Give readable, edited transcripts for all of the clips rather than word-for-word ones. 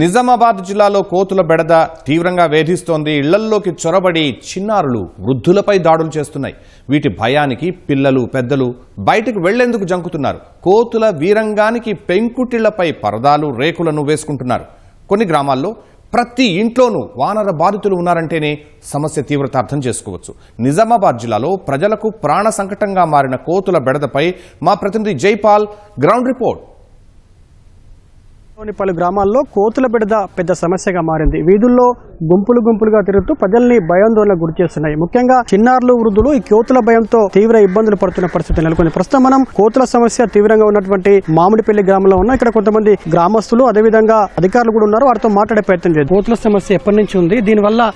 నిజామాబాద్ జిల్లాలో కోతుల బెడద తీవ్రంగా వేధిస్తోంది. ఇళ్లల్లోకి చొరబడి చిన్నారులు వృద్ధులపై దాడులు చేస్తున్నాయి. వీటి భయానికి పిల్లలు పెద్దలు బయటకు వెళ్లేందుకు జంకుతున్నారు. కోతుల వీరంగానికి పెంకుటిళ్లపై పరదాలు రేకులను వేసుకుంటున్నారు. కొన్ని గ్రామాల్లో ప్రతి ఇంట్లోనూ వానర బాధితులు ఉన్నారంటేనే సమస్య తీవ్రత అర్థం చేసుకోవచ్చు. నిజామాబాద్ జిల్లాలో ప్రజలకు ప్రాణ సంకటంగా మారిన కోతుల బెడదపై మా ప్రతినిధి జైపాల్ గ్రౌండ్ రిపోర్ట్. పలు గ్రామాల్లో కోతుల బెడద పెద్ద సమస్యగా మారింది. వీధుల్లో గుంపులుగా తిరుగుతూ ప్రజల్ని భయాందోళనకు గురి చేస్తున్నాయి. ముఖ్యంగా చిన్నారులు వృద్ధులు ఈ కోతుల భయంతో తీవ్ర ఇబ్బందులు పడుతున్న పరిస్థితి నెలకొంది. ప్రస్తుతం మనం కోతుల సమస్య తీవ్రంగా ఉన్నటువంటి మామిడిపల్లి గ్రామంలో ఉన్నాం. ఇక్కడ కొంతమంది గ్రామస్తులు అదేవిధంగా అధికారులు కూడా ఉన్నారు. వారితో మాట్లాడే ప్రయత్నం చేద్దాం. కోతుల సమస్య ఎప్పటి నుంచి ఉంది, దీనివల్ల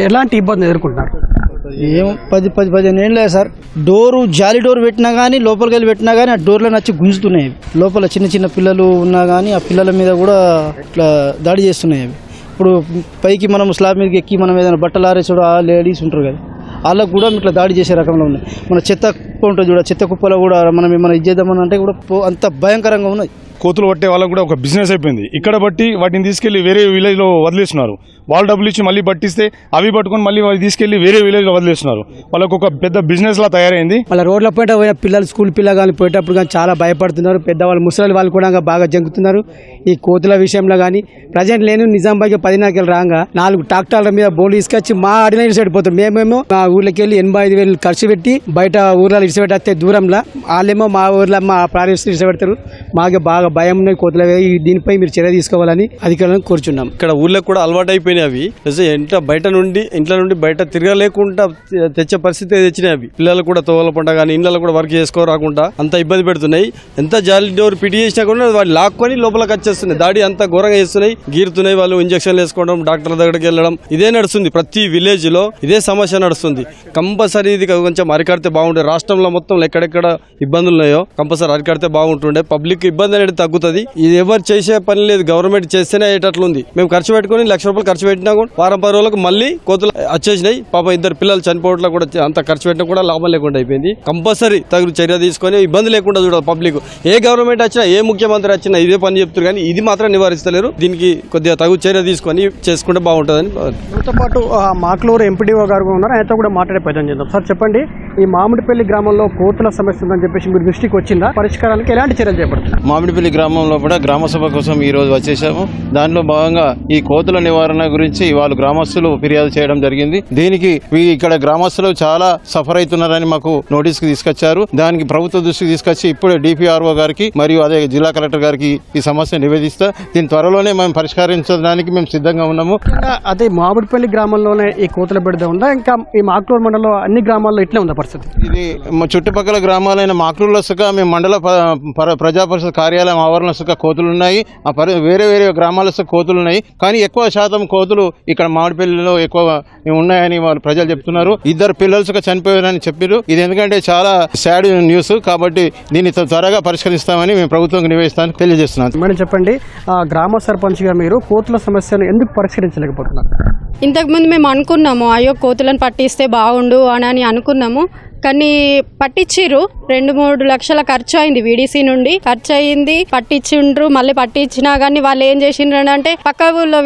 ఎలాంటి ఇబ్బంది ఎదుర్కొంటున్నారు? ఏం 10-15 ఏళ్ళే సార్. జాలి డోర్ పెట్టినా కానీ లోపలికి వెళ్ళి పెట్టినా కానీ ఆ డోర్లో నచ్చి గుంజుతున్నాయి. లోపల చిన్న పిల్లలు ఉన్నా కానీ ఆ పిల్లల మీద కూడా ఇట్లా దాడి చేస్తున్నాయి. ఇప్పుడు పైకి మనం స్లాబ్ మీదకి ఎక్కి మనం ఏదైనా బట్టలు ఆరేసాడు ఆ లేడీస్ ఉంటారు కదా, వాళ్ళకు కూడా ఇట్లా దాడి చేసే రకంలో ఉన్నాయి. మన చెత్త కుప్ప ఉంటుంది చూడ, చెత్త కుప్పలో కూడా మనం ఏమైనా ఇచ్చేద్దామని అంటే కూడా అంత భయంకరంగా ఉన్నాయి. కోతులు పట్టే వాళ్ళకు కూడా ఒక బిజినెస్ అయిపోయింది. ఇక్కడ బట్టి వాటిని తీసుకెళ్లి వేరే విలేజ్లో వదిలేస్తున్నారు. వాళ్ళు డబ్బులు ఇచ్చి మళ్ళీ పట్టిస్తే అవి పట్టుకొని మళ్ళీ వాళ్ళు తీసుకెళ్లి వేరే విలేజ్లో వదిలేస్తున్నారు. వాళ్ళకు ఒక పెద్ద బిజినెస్ లా తయారైంది. వాళ్ళ రోడ్ల పోయిన పోయిన పిల్లలు స్కూల్ పిల్లలు కానీ పోయేటప్పుడు కానీ చాలా భయపడుతున్నారు. పెద్దవాళ్ళు ముసలి వాళ్ళు కూడా బాగా జంకుతున్నారు ఈ కోతుల విషయంలో. కానీ ప్రజెంట్ నేను నిజామాబాద్ 14 రాగా 4 ట్రాక్టర్ల మీద బోర్డు తీసుకొచ్చి మా అడిగిన సైడ్ పోతాం. మేమేమో మా ఊళ్ళకి వెళ్ళి 85,000 ఖర్చు పెట్టి బయట ఊర్లలో ఇడిచిపెట్టే దూరంలో, వాళ్ళేమో మా ఊర్లో మా ప్రాణేసి ఇడిచిపెడతారు. మాకు బాగా భయం ఉన్నాయి కోతుల. దీనిపై మీరు చర్య తీసుకోవాలని అధికారులను కోరుచున్నాం. ఇక్కడ ఊళ్ళకి కూడా అలవాటు అయిపోయినాయి. అవి ఇంట్లో నుండి బయట తిరగలేకుండా తెచ్చే పరిస్థితి తెచ్చినాయి. అవి పిల్లలు కూడా తోవల పంట కానీ ఇళ్ళలో కూడా వర్క్ చేసుకోరాకుండా అంత ఇబ్బంది పెడుతున్నాయి. ఎంత జాలి డోర్ పిటి చేసినా కూడా వాళ్ళు లాక్కొని లోపలికి వచ్చేస్తున్నాయి. దాడి అంతా ఘోరంగా చేస్తున్నాయి, గీరుతున్నాయి. వాళ్ళు ఇంజక్షన్లు వేసుకోవడం, డాక్టర్ దగ్గరికి వెళ్ళడం ఇదే నడుస్తుంది. ప్రతి విలేజ్ లో ఇదే సమస్య నడుస్తుంది. కంపల్సరీ ఇది కొంచెం అరికడితే బాగుంటుంది. రాష్ట్రంలో మొత్తం ఎక్కడెక్కడ ఇబ్బందులు ఉన్నాయో కంపల్సరీ అరికడితే బాగుంటుండే. పబ్లిక్ ఇబ్బంది అనేది తగ్గుతుంది. ఇది ఎవరు చేసే పని లేదు, గవర్నమెంట్ చేస్తేనే అయ్యేటట్లుంది. మేము ఖర్చు పెట్టుకుని ₹1,00,000 ఖర్చు పెట్టినా కూడా వారం 10 రోజులకు మళ్ళీ కోతులు వచ్చేసినాయి. పాప 2 పిల్లలు చనిపోవట్లో కూడా అంత ఖర్చు పెట్టినా కూడా లాభం లేకుండా అయిపోయింది. కంపల్సరీ తగు చర్య తీసుకొని ఇబ్బంది లేకుండా చూడాలి పబ్లిక్. ఏ గవర్నమెంట్ వచ్చినా ఏ ముఖ్యమంత్రి వచ్చినా ఇదే పని చెప్తారు, కానీ ఇది మాత్రం నివారిస్తలేరు. దీనికి కొద్దిగా తగు చర్య తీసుకొని చేసుకుంటే బాగుంటుందని. దీంతో పాటు మాక్లూరు ఎంపీడీఓ గారు ఉన్నారు, ఆయనతో కూడా మాట్లాడే ప్రయత్నం చేద్దాం. సార్ చెప్పండి, ఈ మామిడిపల్లి గ్రామంలో కోతుల సమస్య ఉందని చెప్పేసి మీరు దృష్టికి వచ్చిందా? పరిష్కారానికి ఎలాంటి చర్యలు చేపడుతున్నారు? మామిడిపల్లి గ్రామంలో కూడా గ్రామసభ కోసం ఈ రోజు వచ్చేసాము. దానిలో భాగంగా ఈ కోతుల నివారణ గురించి వాళ్ళు గ్రామస్తులు ఫిర్యాదు చేయడం జరిగింది. దీనికి ఇక్కడ గ్రామస్తులు చాలా సఫర్ అవుతున్నారని మాకు నోటీస్ కి తీసుకొచ్చారు. దానికి ప్రభుత్వ దృష్టికి తీసుకొచ్చి ఇప్పుడే డిపిఆర్ఓ గారికి మరియు అదే జిల్లా కలెక్టర్ గారికి ఈ సమస్య నివేదిస్తా. దీని త్వరలోనే మేము పరిష్కరించడానికి మేము సిద్ధంగా ఉన్నాము. అదే మామిడిపల్లి గ్రామంలోనే ఈ కోతుల బెడద ఉందా, ఇంకా ఈ మాక్లూరు మండలంలో అన్ని గ్రామాల్లో ఇట్లే ఉందా పరిస్థితి? ఇది చుట్టుపక్కల గ్రామాలైన మాక్లూరులో సుఖ మేము మండల ప్రజా పరిషత్ కార్యాలయం ఆవరణ సుఖ కోతులు ఉన్నాయి. వేరే గ్రామాల సుఖ కోతులు ఉన్నాయి. కానీ ఎక్కువ శాతం కోతులు ఇక్కడ మామిడిపల్లిలో ఎక్కువ ఉన్నాయని వాళ్ళు ప్రజలు చెప్తున్నారు. 2 పిల్లలు సుఖ చనిపోయారని చెప్పారు. ఇది ఎందుకంటే చాలా సాడ్ న్యూస్. కాబట్టి దీన్ని త్వరగా పరిష్కరిస్తామని మేము ప్రభుత్వానికి నివేదిస్తామని తెలియజేస్తున్నాం. మేడం చెప్పండి, గ్రామ సర్పంచ్ గా మీరు కోతుల సమస్యను ఎందుకు పరిష్కరించలేకపోతున్నారు? ఇంతకుముందు మేము అనుకున్నాము, అయ్యో కోతులను పట్టిస్తే బాగుండు అని అనుకున్నాము. కానీ పట్టించిర్రు. 2-3 లక్షల ఖర్చు అయింది. వీడీసీ నుండి ఖర్చు అయింది, పట్టించిండ్రు. మళ్ళీ పట్టించినా కానీ వాళ్ళు ఏం చేసిండ్రు అంటే పక్క ఊళ్ళో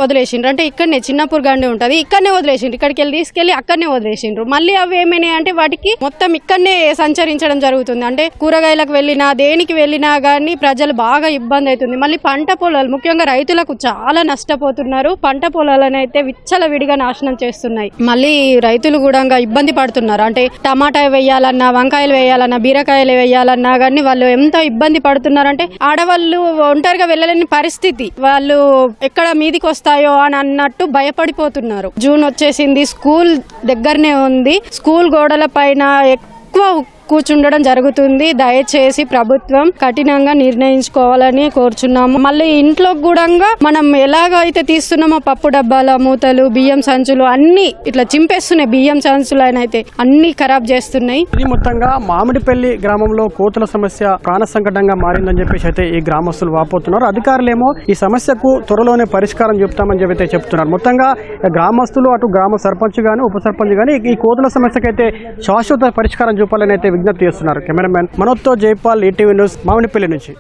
వదిలేసిండ్రు. అంటే ఇక్కడనే చిన్నపూర్ గండి ఉంటుంది, ఇక్కడనే వదిలేసిండ్రు. ఇక్కడికి వెళ్ళి తీసుకెళ్లి అక్కడనే వదిలేసిండ్రు. మళ్ళీ అవి ఏమైనాయి అంటే వాటికి మొత్తం ఇక్కడనే సంచరించడం జరుగుతుంది. అంటే కూరగాయలకు వెళ్ళినా దేనికి వెళ్ళినా కానీ ప్రజలు బాగా ఇబ్బంది అవుతుంది. మళ్ళీ పంట పొలాలు, ముఖ్యంగా రైతులకు చాలా నష్టపోతున్నారు. పంట పొలాలను అయితే విచ్చలవిడిగా నాశనం చేస్తున్నాయి. మళ్ళీ రైతులు కూడా ఇబ్బంది పడుతున్నారు. అంటే టమాటా వేయాలన్నా, వంకాయలు వేయాలన్నా, బీరకాయలు వేయాలన్నా కానీ వాళ్ళు ఎంత ఇబ్బంది పడుతున్నారంటే ఆడవాళ్ళు ఒంటరిగా వెళ్ళలేని పరిస్థితి. వాళ్ళు ఎక్కడ మీదికి వస్తాయో అని అన్నట్టు భయపడిపోతున్నారు. జూన్ వచ్చేసింది, స్కూల్ దగ్గరనే ఉంది. స్కూల్ గోడల పైన ఎక్కువ కూర్చుండడం జరుగుతుంది. దయచేసి ప్రభుత్వం కఠినంగా నిర్ణయించుకోవాలని కోరుచున్నాము. మళ్ళీ ఇంట్లో కూడా మనం ఎలాగైతే తీస్తున్నామో పప్పు డబ్బాల మూతలు, బియ్యం సంచులు అన్ని ఇట్లా చింపేస్తున్నాయి. బియ్యం సంచులు అయితే అన్ని ఖరాబ్ చేస్తున్నాయి. ఇది మొత్తంగా మామిడిపల్లి గ్రామంలో కోతుల సమస్య ప్రాణ సంకటంగా మారిందని చెప్పేసి అయితే ఈ గ్రామస్తులు వాపోతున్నారు. అధికారులేమో ఈ సమస్యకు త్వరలోనే పరిష్కారం చెప్తామని చెప్పి చెప్తున్నారు. మొత్తంగా గ్రామస్తులు అటు గ్రామ సర్పంచ్ గాని ఉప సర్పంచ్ గాని ఈ కోతుల సమస్యకైతే శాశ్వత పరిష్కారం చూపాలని అయితే విజ్ఞప్తి చేస్తున్నారు. కెమెరామెన్ మనోజ్తో జైపాల్, ఈటీవీ న్యూస్, మామిడిపల్లి నుంచి.